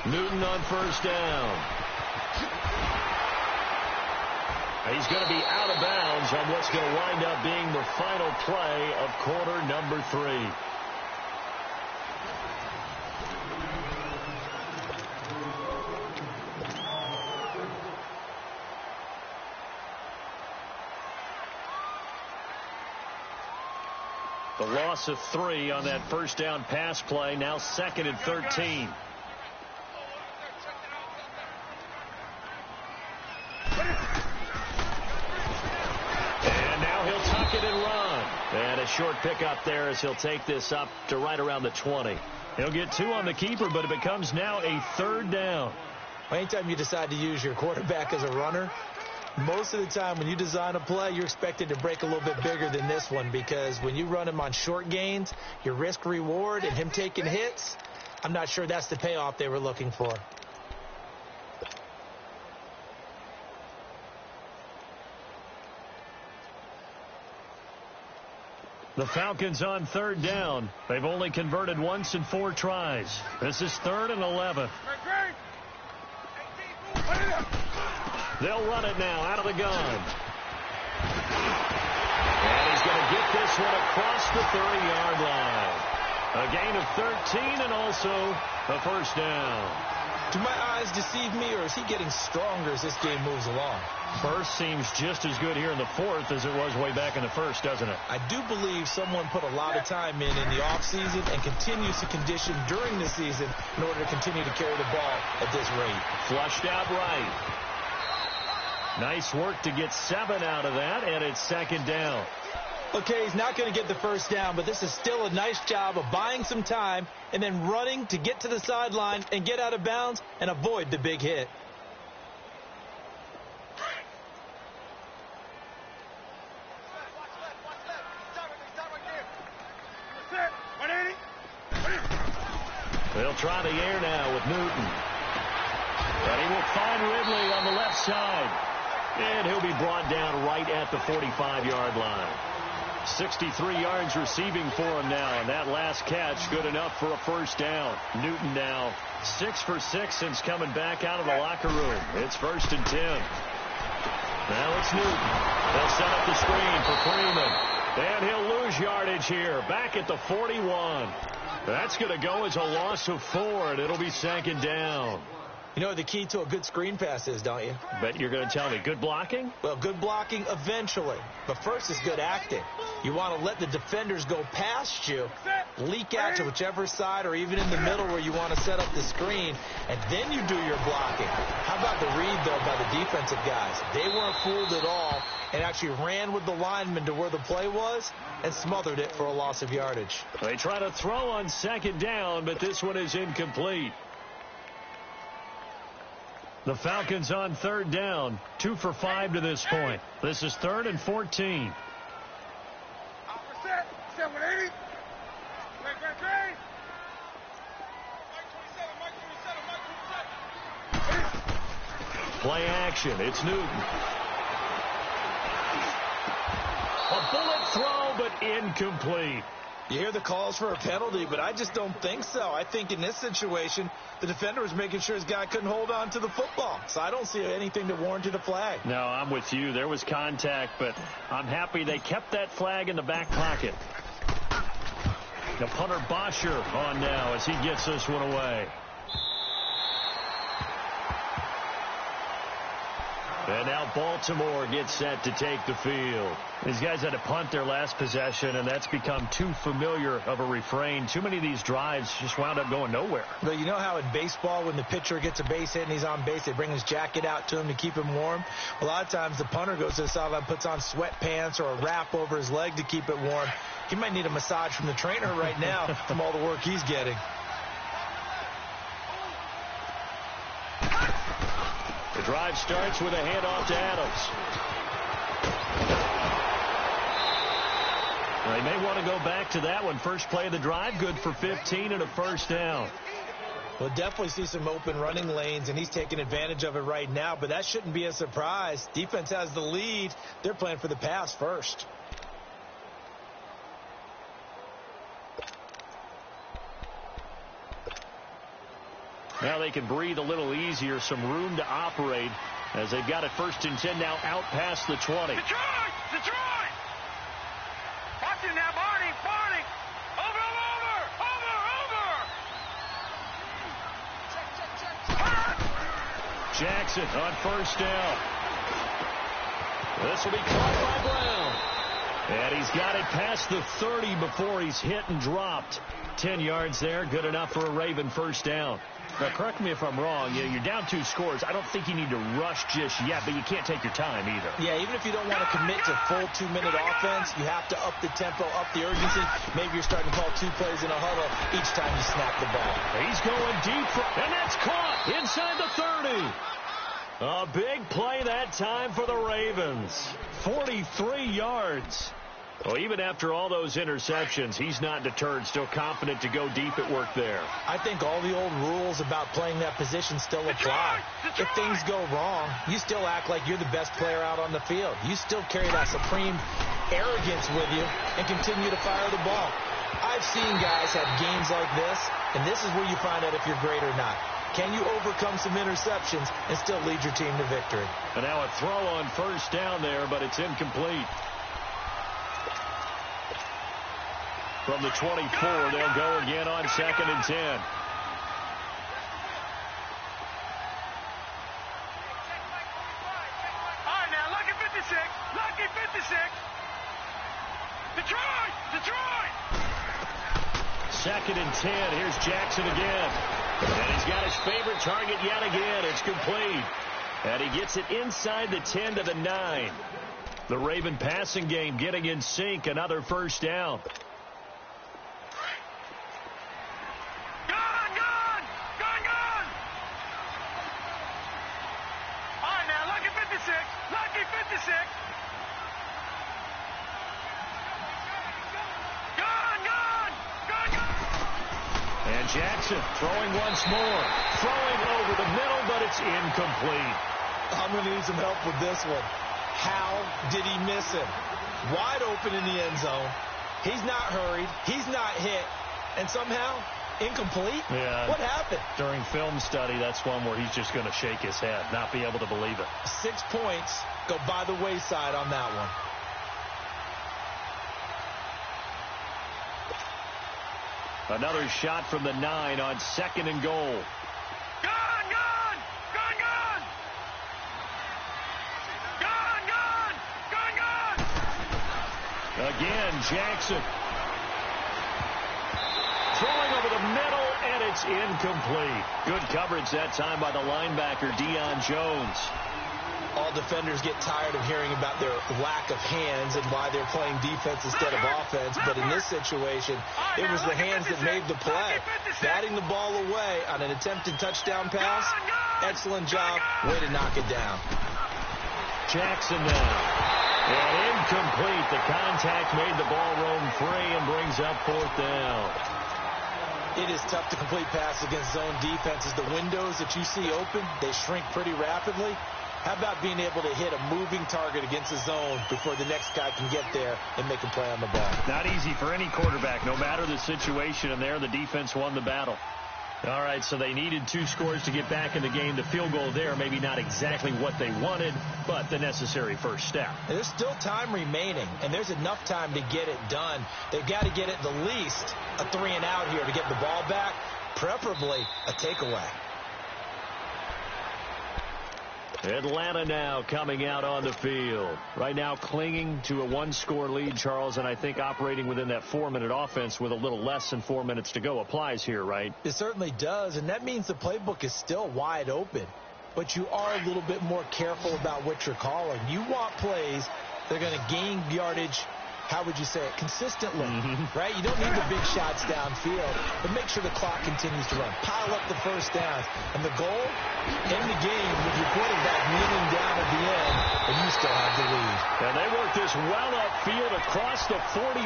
Newton on 1st down. He's going to be out of bounds on what's going to wind up being the final play of quarter number 3. The loss of 3 on that 1st down pass play. Now 2nd and 13. And a short pickup there as he'll take this up to right around the 20. He'll get 2 on the keeper, but it becomes now a 3rd down. Anytime you decide to use your quarterback as a runner, most of the time when you design a play, you're expected to break a little bit bigger than this one because when you run him on short gains, your risk-reward and him taking hits, I'm not sure that's the payoff they were looking for. The Falcons on 3rd down. They've only converted once in 4 tries. This is 3rd and 11. They'll run it now out of the gun. And he's going to get this one across the 30-yard line. A gain of 13 and also a 1st down. Do my eyes deceive me, or is he getting stronger as this game moves along? First seems just as good here in the 4th as it was way back in the 1st, doesn't it? I do believe someone put a lot of time in the offseason and continues to condition during the season in order to continue to carry the ball at this rate. Flushed out right. Nice work to get 7 out of that, and it's 2nd down. Okay, he's not going to get the 1st down, but this is still a nice job of buying some time and then running to get to the sideline and get out of bounds and avoid the big hit. They'll try the air now with Newton. But he will find Ridley on the left side. And he'll be brought down right at the 45-yard line. 63 yards receiving for him now, and that last catch good enough for a 1st down. Newton now 6 for 6 since coming back out of the locker room. It's 1st and 10. Now it's Newton. They'll set up the screen for Freeman. And he'll lose yardage here, back at the 41. That's going to go as a loss of 4, and it'll be 2nd down. You know what the key to a good screen pass is, don't you? Bet you're going to tell me. Good blocking? Well, good blocking eventually. But first is good acting. You want to let the defenders go past you, leak out to whichever side or even in the middle where you want to set up the screen, and then you do your blocking. How about the read, though, by the defensive guys? They weren't fooled at all and actually ran with the lineman to where the play was and smothered it for a loss of yardage. They try to throw on 2nd down, but this one is incomplete. The Falcons on 3rd down, 2 for 5 to this point. This is 3rd and 14. Play action. It's Newton. A bullet throw, but incomplete. You hear the calls for a penalty, but I just don't think so. I think in this situation, the defender was making sure his guy couldn't hold on to the football. So I don't see anything that warranted a flag. No, I'm with you. There was contact, but I'm happy they kept that flag in the back pocket. The punter Bosher on now as he gets this one away. And now Baltimore gets set to take the field. These guys had to punt their last possession, and that's become too familiar of a refrain. Too many of these drives just wound up going nowhere. Well, you know how in baseball, when the pitcher gets a base hit and he's on base, they bring his jacket out to him to keep him warm? A lot of times the punter goes to the sideline, puts on sweatpants or a wrap over his leg to keep it warm. He might need a massage from the trainer right now from all the work he's getting. The drive starts with a handoff to Adams. They may want to go back to that one. First play of the drive, good for 15 and a first down. We'll definitely see some open running lanes, and he's taking advantage of it right now, but that shouldn't be a surprise. Defense has the lead. They're playing for the pass first. Now they can breathe a little easier, some room to operate as they've got it 1st and 10 now out past the 20. Detroit! Detroit! Watch it now, Barney! Barney! Over! Jackson on first down. This will be caught by Brown. And he's got it past the 30 before he's hit and dropped. 10 yards there, good enough for a Raven first down. Now, correct me if I'm wrong. You're down 2 scores. I don't think you need to rush just yet, but you can't take your time either. Yeah, even if you don't want to commit to full 2-minute offense, you have to up the tempo, up the urgency. Maybe you're starting to call 2 plays in a huddle each time you snap the ball. He's going deep, and that's caught inside the 30. A big play that time for the Ravens. 43 yards. Well, even after all those interceptions, he's not deterred, still confident to go deep at work there. I think all the old rules about playing that position still apply. If things go wrong, you still act like you're the best player out on the field. You still carry that supreme arrogance with you and continue to fire the ball. I've seen guys have games like this, and this is where you find out if you're great or not. Can you overcome some interceptions and still lead your team to victory? And now a throw on first down there, but it's incomplete. From the 24, they'll go again on 2nd and 10. All right, now, lucky 56. Lucky 56. Detroit! Detroit! 2nd and 10. Here's Jackson again. And he's got his favorite target yet again. It's complete. And he gets it inside the 10 to the 9. The Raven passing game getting in sync. Another first down. And Jackson throwing once more. Throwing over the middle, but it's incomplete. I'm going to need some help with this one. How did he miss him? Wide open in the end zone. He's not hurried. He's not hit. And somehow, incomplete? Yeah. What happened? During film study, that's one where he's just going to shake his head, not be able to believe it. 6 points go by the wayside on that one. Another shot from the 9 on 2nd and goal. Gone! Gone! Gone! Gone! Gone! Gone! Gone! Gone! Again, Jackson. Throwing over the middle, and it's incomplete. Good coverage that time by the linebacker, Deion Jones. All defenders get tired of hearing about their lack of hands and why they're playing defense instead of offense. But in this situation, it was the hands that made the play. Batting the ball away on an attempted touchdown pass, excellent job. Way to knock it down. Jackson now. And incomplete. The contact made the ball roam free and brings up 4th down. It is tough to complete pass against zone defenses. The windows that you see open, they shrink pretty rapidly. How about being able to hit a moving target against the zone before the next guy can get there and make a play on the ball? Not easy for any quarterback, no matter the situation, and there the defense won the battle. All right, so they needed 2 scores to get back in the game. The field goal there, maybe not exactly what they wanted, but the necessary first step. And there's still time remaining, and there's enough time to get it done. They've got to get it the least a 3 and out here to get the ball back, preferably a takeaway. Atlanta now coming out on the field. Right now clinging to a one-score lead, Charles, and I think operating within that 4-minute offense with a little less than 4 minutes to go applies here, right? It certainly does, and that means the playbook is still wide open. But you are a little bit more careful about what you're calling. You want plays that are going to gain yardage, how would you say it, consistently, right? You don't need the big shots downfield, but make sure the clock continues to run. Pile up the first downs. And the goal, end the game with your quarterback kneeling down at the end, and you still have the lead. And they work this well upfield across the 45.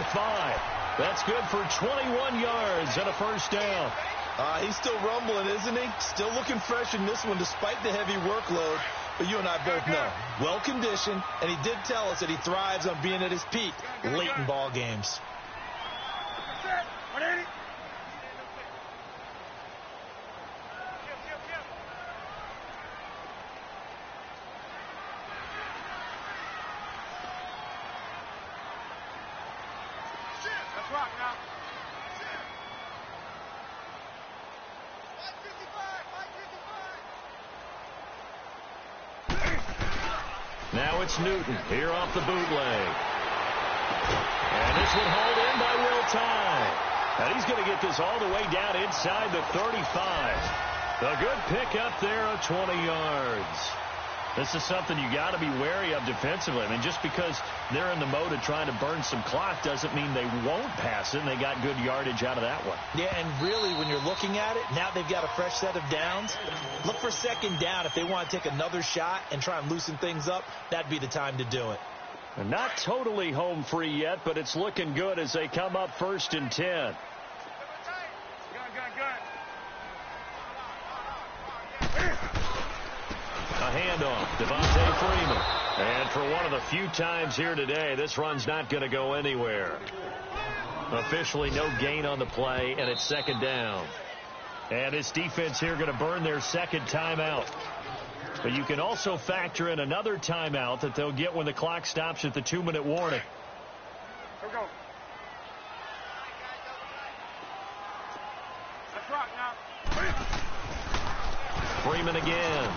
That's good for 21 yards and a first down. He's still rumbling, isn't he? Still looking fresh in this one despite the heavy workload. But you and I both know, well-conditioned, and he did tell us that he thrives on being at his peak late in ball games. Let's rock now. Now it's Newton here off the bootleg. And this one hauled in by Will Tye. And he's going to get this all the way down inside the 35. A good pickup there of 20 yards. This is something you got to be wary of defensively. I mean, just because they're in the mode of trying to burn some clock doesn't mean they won't pass it, and they got good yardage out of that one. Yeah, and really, when you're looking at it, now they've got a fresh set of downs. Look for second down. If they want to take another shot and try and loosen things up, that'd be the time to do it. And not totally home free yet, but it's looking good as they come up 1st and 10. A handoff, Devontae Freeman. And for one of the few times here today, this run's not going to go anywhere. Officially no gain on the play, and it's second down. And this defense here going to burn their second timeout. But you can also factor in another timeout that they'll get when the clock stops at the 2-minute warning. Here we go. Let's rock now. Freeman again.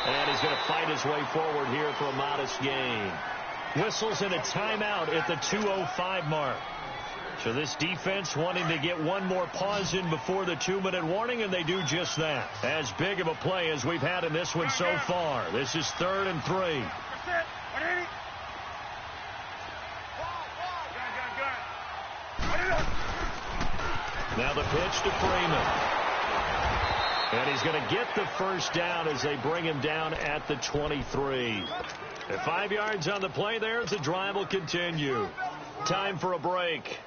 And he's going to fight his way forward here for a modest gain. Whistles in a timeout at the 2:05 mark. So this defense wanting to get one more pause in before the 2-minute warning, and they do just that. As big of a play as we've had in this one so far. This is 3rd and 3. Now the pitch to Freeman. And he's going to get the first down as they bring him down at the 23. At 5 yards on the play there, the drive will continue. Time for a break.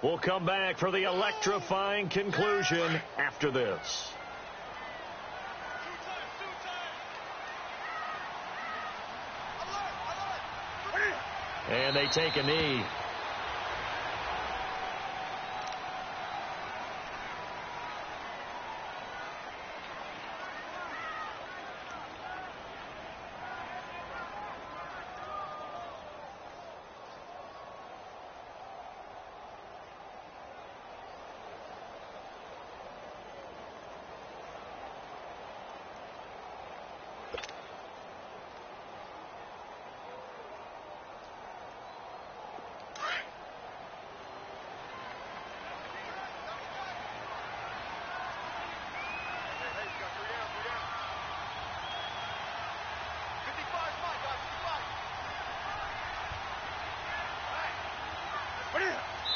We'll come back for the electrifying conclusion after this. And they take a knee.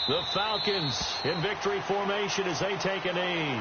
The Falcons in victory formation as they take a knee.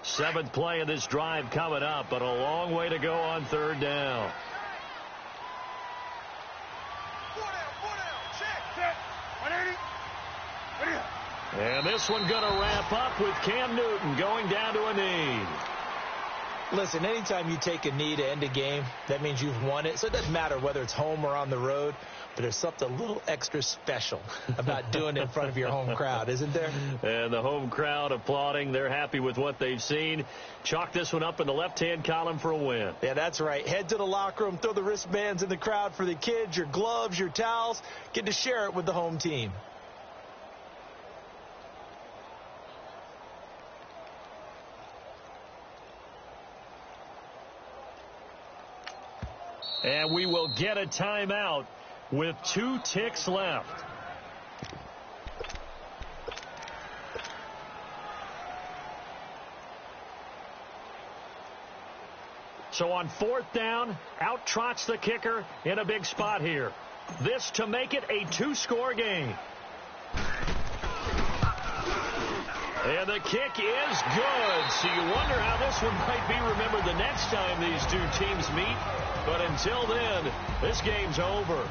Seventh play of this drive coming up, but a long way to go on 3rd down. And this one going to wrap up with Cam Newton going down to a knee. Listen, anytime you take a knee to end a game, that means you've won it. So it doesn't matter whether it's home or on the road, but there's something a little extra special about doing it in front of your home crowd, isn't there? And the home crowd applauding. They're happy with what they've seen. Chalk this one up in the left-hand column for a win. Yeah, that's right. Head to the locker room, throw the wristbands in the crowd for the kids, your gloves, your towels. Get to share it with the home team. And we will get a timeout with 2 ticks left. So on 4th down, out trots the kicker in a big spot here. This to make it a 2-score game. And the kick is good. So you wonder how this one might be remembered the next time these two teams meet. But until then, this game's over.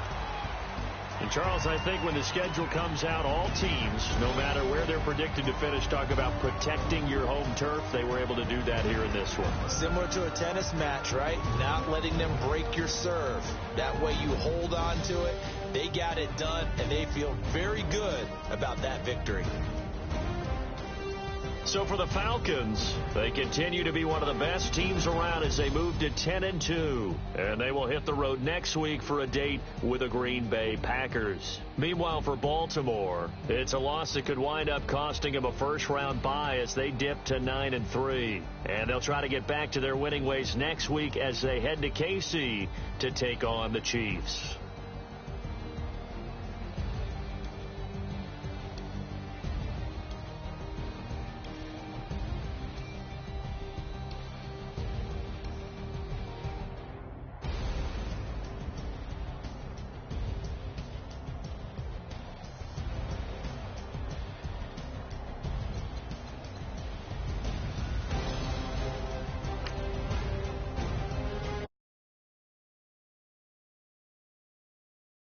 And, Charles, I think when the schedule comes out, all teams, no matter where they're predicted to finish, talk about protecting your home turf. They were able to do that here in this one. Similar to a tennis match, right? Not letting them break your serve. That way you hold on to it. They got it done, and they feel very good about that victory. So for the Falcons, they continue to be one of the best teams around as they move to 10-2. And they will hit the road next week for a date with the Green Bay Packers. Meanwhile, for Baltimore, it's a loss that could wind up costing them a first-round bye as they dip to 9-3. And they'll try to get back to their winning ways next week as they head to KC to take on the Chiefs.